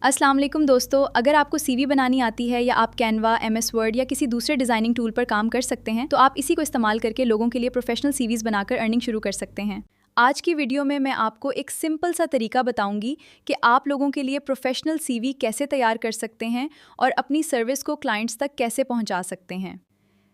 अस्सलाम वालेकुम दोस्तों, अगर आपको सीवी बनानी आती है या आप कैनवा, एमएस वर्ड या किसी दूसरे डिज़ाइनिंग टूल पर काम कर सकते हैं, तो आप इसी को इस्तेमाल करके लोगों के लिए प्रोफेशनल सीवीज़ बनाकर अर्निंग शुरू कर सकते हैं। आज की वीडियो में मैं आपको एक सिंपल सा तरीका बताऊंगी कि आप लोगों के लिए प्रोफेशनल सीवी कैसे तैयार कर सकते हैं और अपनी सर्विस को क्लाइंट्स तक कैसे पहुंचा सकते हैं।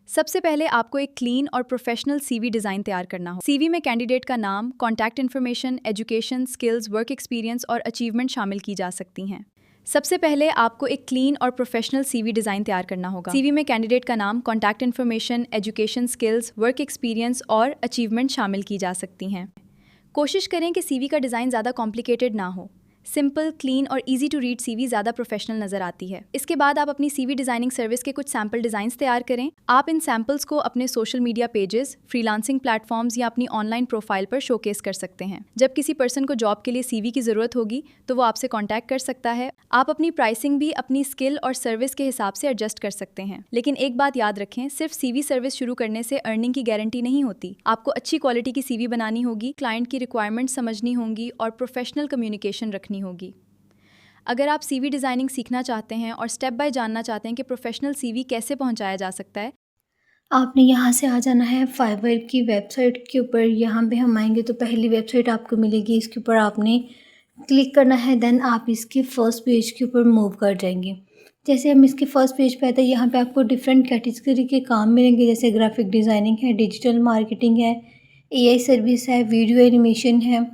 सबसे पहले आपको एक क्लीन और प्रोफेशनल सीवी डिज़ाइन तैयार करना हो। सीवी में कैंडिडेट का नाम, contact information, education, skills, work experience और अचीवमेंट शामिल की जा सकती हैं। सबसे पहले आपको एक क्लीन और प्रोफेशनल सीवी डिज़ाइन तैयार करना होगा। सीवी में कैंडिडेट का नाम, contact information, education, skills, work experience और अचीवमेंट शामिल की जा सकती हैं। कोशिश करें कि सीवी का डिज़ाइन ज़्यादा कॉम्प्लिकेटेड ना हो। सिंपल, क्लीन और इजी टू रीड सीवी ज़्यादा प्रोफेशनल नज़र आती है। इसके बाद आप अपनी सीवी डिज़ाइनिंग सर्विस के कुछ सैम्पल डिज़ाइंस तैयार करें। आप इन सैम्पल्स को अपने social media pages, freelancing platforms या अपनी ऑनलाइन प्रोफाइल पर शोकेस कर सकते हैं। जब किसी पर्सन को जॉब के लिए सीवी की ज़रूरत होगी तो वो आपसे कॉन्टैक्ट कर सकता है। आप अपनी प्राइसिंग भी अपनी स्किल और सर्विस के हिसाब से एडजस्ट कर सकते हैं। लेकिन एक बात याद रखें, सिर्फ सीवी सर्विस शुरू करने से अर्निंग की गारंटी नहीं होती। आपको अच्छी क्वालिटी की सीवी बनानी होगी, क्लाइंट की रिक्वायरमेंट समझनी होंगी और प्रोफेशनल कम्युनिकेशन रखनी होगी। अगर आप सीवी डिज़ाइनिंग सीखना चाहते हैं और स्टेप बाय जानना चाहते हैं कि प्रोफेशनल सीवी कैसे पहुंचाया जा सकता है, आपने यहाँ से आ जाना है फाइवर की वेबसाइट के ऊपर। यहाँ पे हम आएंगे तो पहली वेबसाइट आपको मिलेगी, इसके ऊपर आपने क्लिक करना है। देन आप इसके फर्स्ट पेज के ऊपर मूव कर जाएंगे। जैसे हम इसके फर्स्ट पेज पे आते हैं, यहाँ पे आपको डिफरेंट कैटेगरी के काम मिलेंगे, जैसे ग्राफिक डिज़ाइनिंग है, डिजिटल मार्केटिंग है, एआई सर्विस है, वीडियो एनिमेशन है।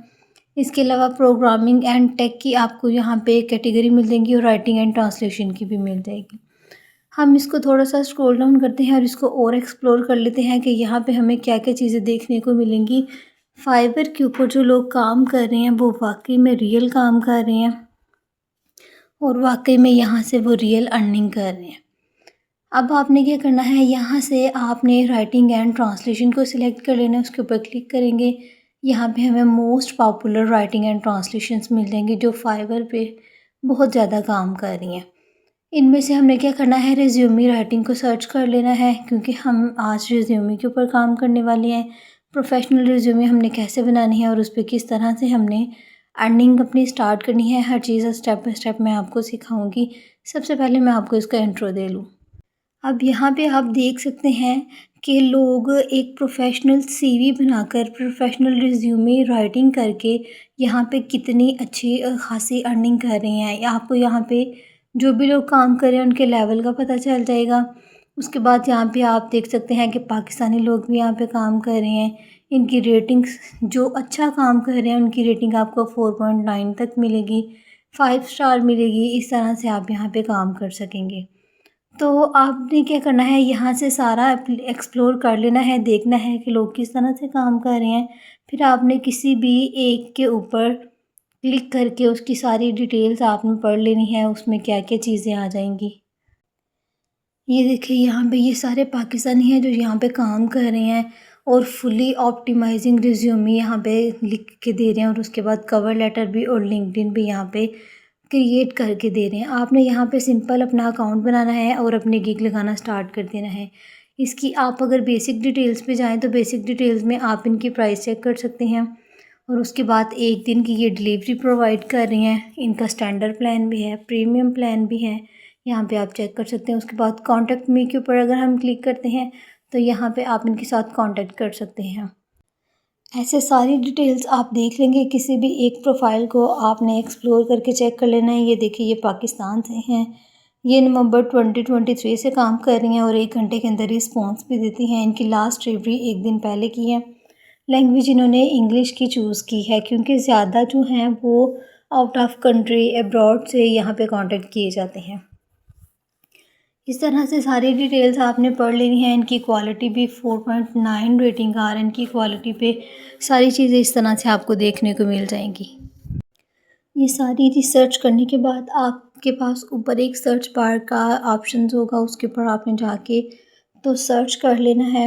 इसके अलावा प्रोग्रामिंग एंड टेक की आपको यहाँ पे कैटेगरी मिल जाएंगी और राइटिंग एंड ट्रांसलेशन की भी मिल जाएगी। हम इसको थोड़ा सा स्क्रॉल डाउन करते हैं और इसको और एक्सप्लोर कर लेते हैं कि यहाँ पे हमें क्या क्या चीज़ें देखने को मिलेंगी। फाइवर के ऊपर जो लोग काम कर रहे हैं वो वाकई में रियल काम कर रहे हैं और वाकई में यहाँ से वो रियल अर्निंग कर रहे हैं। अब आपने क्या करना है, यहाँ से आपने राइटिंग एंड ट्रांसलेशन को सिलेक्ट कर लेना है, उसके ऊपर क्लिक करेंगे। यहाँ पे हमें most popular writing and translations मिल जाएंगे जो फाइवर पे बहुत ज़्यादा काम कर रही हैं। इनमें से हमने क्या करना है, रिज्यूमी राइटिंग को सर्च कर लेना है, क्योंकि हम आज रिज्यूमी के ऊपर काम करने वाले हैं। प्रोफेशनल रिज्यूमी हमने कैसे बनानी है और उस पर किस तरह से हमने अर्निंग अपनी स्टार्ट करनी है, हर चीज़ स्टेप बाय स्टेप मैं आपको सिखाऊंगी। सबसे पहले मैं आपको इसका इंट्रो दे लूँ। अब यहाँ पे आप देख सकते हैं कि लोग एक प्रोफेशनल सीवी बनाकर, प्रोफेशनल रिज्यूमे राइटिंग करके यहाँ पे कितनी अच्छी खासी अर्निंग कर रहे हैं। या आपको यहाँ पे जो भी लोग काम कर रहे हैं उनके लेवल का पता चल जाएगा। उसके बाद यहाँ पे आप देख सकते हैं कि पाकिस्तानी लोग भी यहाँ पे काम कर रहे हैं। इनकी रेटिंग्स, जो अच्छा काम कर रहे हैं उनकी रेटिंग आपको 4.9 तक मिलेगी, 5 स्टार मिलेगी। इस तरह से आप यहाँ पे काम कर सकेंगे। तो आपने क्या करना है, यहाँ से सारा एक्सप्लोर कर लेना है, देखना है कि लोग किस तरह से काम कर रहे हैं। फिर आपने किसी भी एक के ऊपर क्लिक करके उसकी सारी डिटेल्स आपने पढ़ लेनी है, उसमें क्या क्या चीज़ें आ जाएंगी। ये देखिए, यहाँ पे ये सारे पाकिस्तानी हैं जो यहाँ पे काम कर रहे हैं और फुली ऑप्टिमाइजिंग रिज्यूमे यहाँ पे लिख के दे रहे हैं और उसके बाद कवर लेटर भी और लिंक्डइन भी यहाँ पे क्रिएट करके दे रहे हैं। आपने यहाँ पे सिंपल अपना अकाउंट बनाना है और अपने गिग लगाना स्टार्ट कर देना है। इसकी आप अगर बेसिक डिटेल्स पे जाएँ तो बेसिक डिटेल्स में आप इनकी प्राइस चेक कर सकते हैं और उसके बाद एक दिन की ये डिलीवरी प्रोवाइड कर रही हैं। इनका स्टैंडर्ड प्लान भी है, प्रीमियम प्लान भी है, यहाँ पे आप चेक कर सकते हैं। उसके बाद कॉन्टैक्ट मी के ऊपर अगर हम क्लिक करते हैं तो यहाँ पे आप इनके साथ कॉन्टैक्ट कर सकते हैं। ऐसे सारी डिटेल्स आप देख लेंगे। किसी भी एक प्रोफाइल को आपने एक्सप्लोर करके चेक कर लेना है। ये देखिए, ये पाकिस्तान से हैं, ये नवंबर 2023 से काम कर रही हैं और 1 घंटे के अंदर रिस्पॉन्स भी देती हैं। इनकी लास्ट डिलीवरी 1 दिन पहले की है। लैंग्वेज इन्होंने इंग्लिश की चूज़ की है क्योंकि ज़्यादा जो हैं वो आउट ऑफ कंट्री, अब्रॉड से यहाँ पे कांटेक्ट किए जाते हैं। इस तरह से सारी डिटेल्स आपने पढ़ लेनी है। इनकी क्वालिटी भी 4.9 रेटिंग आ रहा है इनकी क्वालिटी पे। सारी चीज़ें इस तरह से आपको देखने को मिल जाएंगी। ये सारी रिसर्च करने के बाद आपके पास ऊपर एक सर्च बार का ऑप्शन होगा, उसके ऊपर आपने जाके तो सर्च कर लेना है।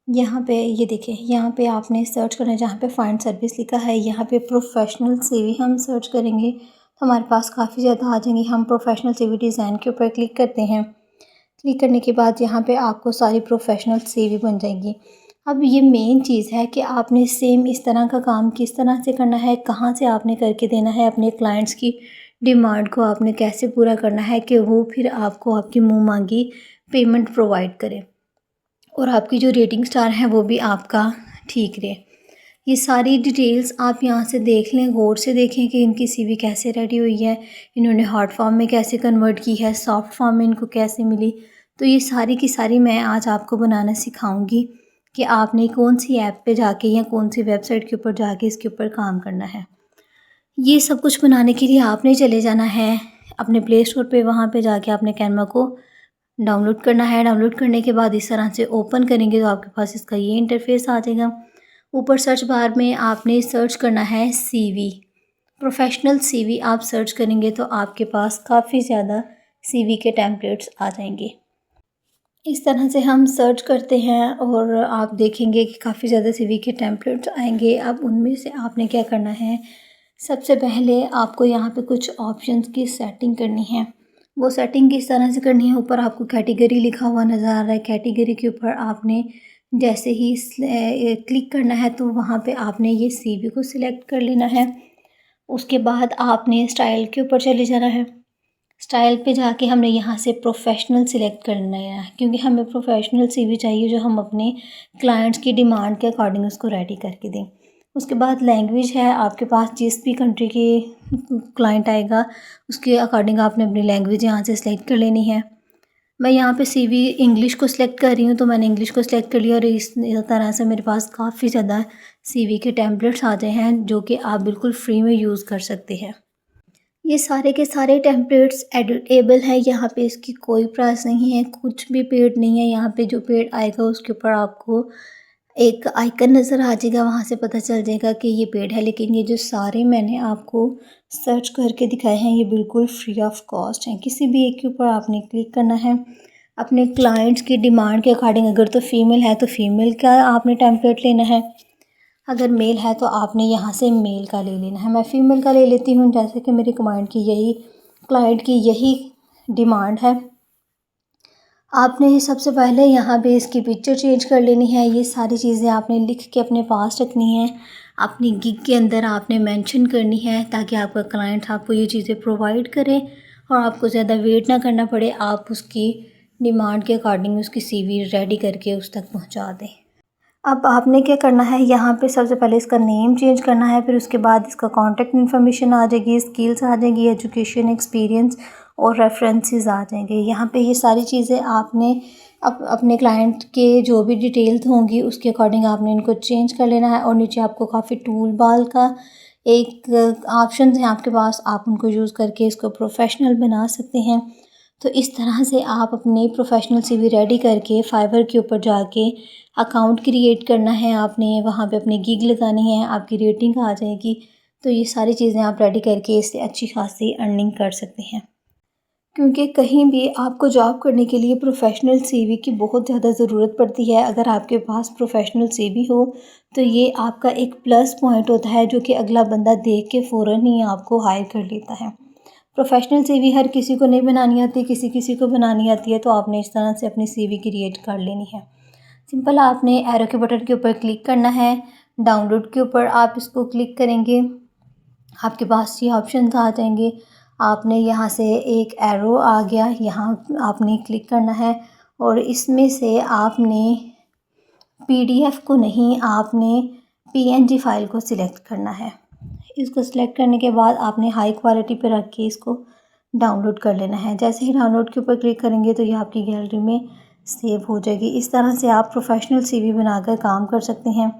यहाँ पे ये देखिए, यहाँ पे आपने सर्च करना है, जहाँ पे फाइंड सर्विस लिखा है यहाँ पे प्रोफेशनल सीवी हम सर्च करेंगे तो हमारे पास काफ़ी ज़्यादा आ जाएंगी। हम प्रोफेशनल सीवी डिज़ाइन के ऊपर क्लिक करते हैं। क्लिक करने के बाद यहाँ पे आपको सारी प्रोफेशनल सीवी बन जाएगी। अब ये मेन चीज़ है कि आपने सेम इस तरह का काम किस तरह से करना है, कहाँ से आपने करके देना है, अपने क्लाइंट्स की डिमांड को आपने कैसे पूरा करना है कि वो फिर आपको आपकी मुँह मांगी पेमेंट प्रोवाइड करे और आपकी जो रेटिंग स्टार है वो भी आपका ठीक रहे। ये सारी डिटेल्स आप यहाँ से देख लें, गौर से देखें कि इनकी सीवी कैसे रेडी हुई है, इन्होंने हार्ड फॉर्म में कैसे कन्वर्ट की है, सॉफ्ट फॉर्म में इनको कैसे मिली। तो ये सारी की सारी मैं आज आपको बनाना सिखाऊंगी कि आपने कौन सी ऐप पे जाके या कौन सी वेबसाइट के ऊपर जाके इसके ऊपर काम करना है। ये सब कुछ बनाने के लिए आपने चले जाना है अपने प्ले स्टोर पे, वहाँ पे जाके आपने कैनवा को डाउनलोड करना है। डाउनलोड करने के बाद इस तरह से ओपन करेंगे तो आपके पास इसका ये इंटरफेस आ जाएगा। ऊपर सर्च बार में आपने सर्च करना है सीवी, प्रोफेशनल सीवी आप सर्च करेंगे तो आपके पास काफ़ी ज़्यादा सीवी के टेम्पलेट्स आ जाएंगे। इस तरह से हम सर्च करते हैं और आप देखेंगे कि काफ़ी ज़्यादा सीवी के टेम्पलेट्स आएंगे। अब उनमें से आपने क्या करना है, सबसे पहले आपको यहाँ पे कुछ ऑप्शंस की सेटिंग करनी है। वो सेटिंग किस तरह से करनी है, ऊपर आपको कैटेगरी लिखा हुआ नज़र आ रहा है। कैटेगरी के ऊपर आपने जैसे ही क्लिक करना है तो वहाँ पे आपने ये सीवी को सिलेक्ट कर लेना है। उसके बाद आपने स्टाइल के ऊपर चले जाना है। स्टाइल पे जाके हमने यहाँ से प्रोफेशनल सिलेक्ट करना है, क्योंकि हमें प्रोफेशनल सीवी चाहिए जो हम अपने क्लाइंट्स की डिमांड के अकॉर्डिंग उसको रेडी करके दें। उसके बाद लैंग्वेज है, आपके पास जिस भी कंट्री के क्लाइंट आएगा उसके अकॉर्डिंग आपने अपनी लैंग्वेज यहाँ से सिलेक्ट कर लेनी है। मैं यहाँ पे सीवी इंग्लिश को सिलेक्ट कर रही हूँ तो मैंने इंग्लिश को सिलेक्ट कर लिया और इस तरह से मेरे पास काफ़ी ज़्यादा सीवी के टेम्पलेट्स आ गए हैं जो कि आप बिल्कुल फ्री में यूज़ कर सकते हैं। ये सारे के सारे टेम्पलेट्स एडिटेबल है, यहाँ पे इसकी कोई प्राइस नहीं है, कुछ भी पेड नहीं है। यहाँ पे जो पेड आएगा उसके ऊपर आपको एक आइकन नज़र आ जाएगा, वहाँ से पता चल जाएगा कि ये पेड है। लेकिन ये जो सारे मैंने आपको सर्च करके दिखाए हैं ये बिल्कुल फ्री ऑफ कॉस्ट हैं। किसी भी एक के ऊपर आपने क्लिक करना है अपने क्लाइंट्स की डिमांड के अकॉर्डिंग। अगर तो फ़ीमेल है तो फ़ीमेल का आपने टेम्पलेट लेना है, अगर मेल है तो आपने यहाँ से मेल का ले लेना है। मैं फ़ीमेल का ले लेती हूँ, जैसे कि मेरी क्लाइंट की यही डिमांड है। आपने सबसे पहले यहाँ पे इसकी पिक्चर चेंज कर लेनी है। ये सारी चीज़ें आपने लिख के अपने पास रखनी है, अपनी गिग के अंदर आपने मेंशन करनी है ताकि आपका क्लाइंट आपको ये चीज़ें प्रोवाइड करे और आपको ज़्यादा वेट ना करना पड़े। आप उसकी डिमांड के अकॉर्डिंग उसकी सीवी रेडी करके उस तक पहुँचा दें। अब आपने क्या करना है, यहाँ पे सबसे पहले इसका नेम चेंज करना है, फिर उसके बाद इसका कॉन्टैक्ट इन्फॉर्मेशन आ जाएगी, स्किल्स आ जाएगी, एजुकेशन, एक्सपीरियंस और रेफरेंसेस आ जाएंगे। यहाँ पे ये सारी चीज़ें आपने अपने क्लाइंट के जो भी डिटेल्स होंगी उसके अकॉर्डिंग आपने इनको चेंज कर लेना है। और नीचे आपको काफ़ी टूल बार का एक ऑप्शन है आपके पास, आप उनको यूज़ करके इसको प्रोफेशनल बना सकते हैं। तो इस तरह से आप अपनी प्रोफेशनल सीवी रेडी करके फाइवर के ऊपर जाके अकाउंट क्रिएट करना है आपने, वहाँ पे अपनी गिग लगानी है, आपकी रेटिंग आ जाएगी। तो ये सारी चीज़ें आप रेडी करके इससे अच्छी खासी अर्निंग कर सकते हैं, क्योंकि कहीं भी आपको जॉब करने के लिए प्रोफेशनल सीवी की बहुत ज़्यादा ज़रूरत पड़ती है। अगर आपके पास प्रोफेशनल सीवी हो तो ये आपका एक प्लस पॉइंट होता है जो कि अगला बंदा देख के फ़ौरन ही आपको हायर कर लेता है। प्रोफेशनल सीवी हर किसी को नहीं बनानी आती, किसी किसी को बनानी आती है, तो आपने इस तरह से अपनी सीवी क्रिएट कर लेनी है। सिंपल आपने एरो के बटन के ऊपर क्लिक करना है, डाउनलोड के ऊपर आप इसको क्लिक करेंगे, आपके पास ये ऑप्शन आ जाएंगे। आपने यहाँ से एक एरो आ गया, यहाँ आपने क्लिक करना है और इसमें से आपने PDF को नहीं, आपने PNG फाइल को सिलेक्ट करना है। इसको सिलेक्ट करने के बाद आपने हाई क्वालिटी पे रख के इसको डाउनलोड कर लेना है। जैसे ही डाउनलोड के ऊपर क्लिक करेंगे तो ये आपकी गैलरी में सेव हो जाएगी। इस तरह से आप प्रोफेशनल सीवी बनाकर काम कर सकते हैं।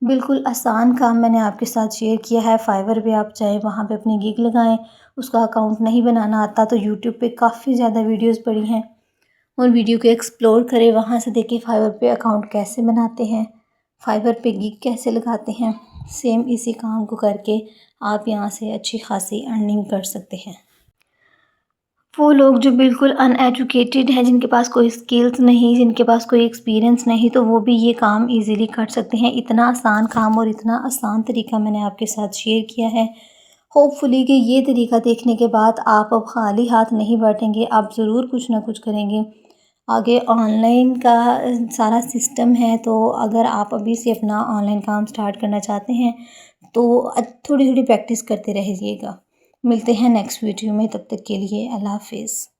बिल्कुल आसान काम मैंने आपके साथ शेयर किया है। फाइवर पे आप चाहे वहाँ पे अपनी गिग लगाएं, उसका अकाउंट नहीं बनाना आता तो यूट्यूब पे काफ़ी ज़्यादा वीडियोस पड़ी हैं, उन वीडियो को एक्सप्लोर करें, वहाँ से देखिए फाइवर पे अकाउंट कैसे बनाते हैं, फाइवर पे गिग कैसे लगाते हैं। सेम इसी काम को करके आप यहाँ से अच्छी खासी अर्निंग कर सकते हैं। वो लोग जो बिल्कुल अनएजुकेटेड हैं, जिनके पास कोई स्किल्स नहीं, जिनके पास कोई एक्सपीरियंस नहीं, तो वो भी ये काम इजीली कर सकते हैं। इतना आसान काम और इतना आसान तरीका मैंने आपके साथ शेयर किया है। होपफुली कि ये तरीका देखने के बाद आप अब खाली हाथ नहीं बैठेंगे, आप ज़रूर कुछ ना कुछ करेंगे। आगे ऑनलाइन का सारा सिस्टम है, तो अगर आप अभी से अपना ऑनलाइन काम स्टार्ट करना चाहते हैं तो थोड़ी थोड़ी प्रैक्टिस करते रहिएगा। मिलते हैं नेक्स्ट वीडियो में, तब तक के लिए अल्लाह हाफिज़।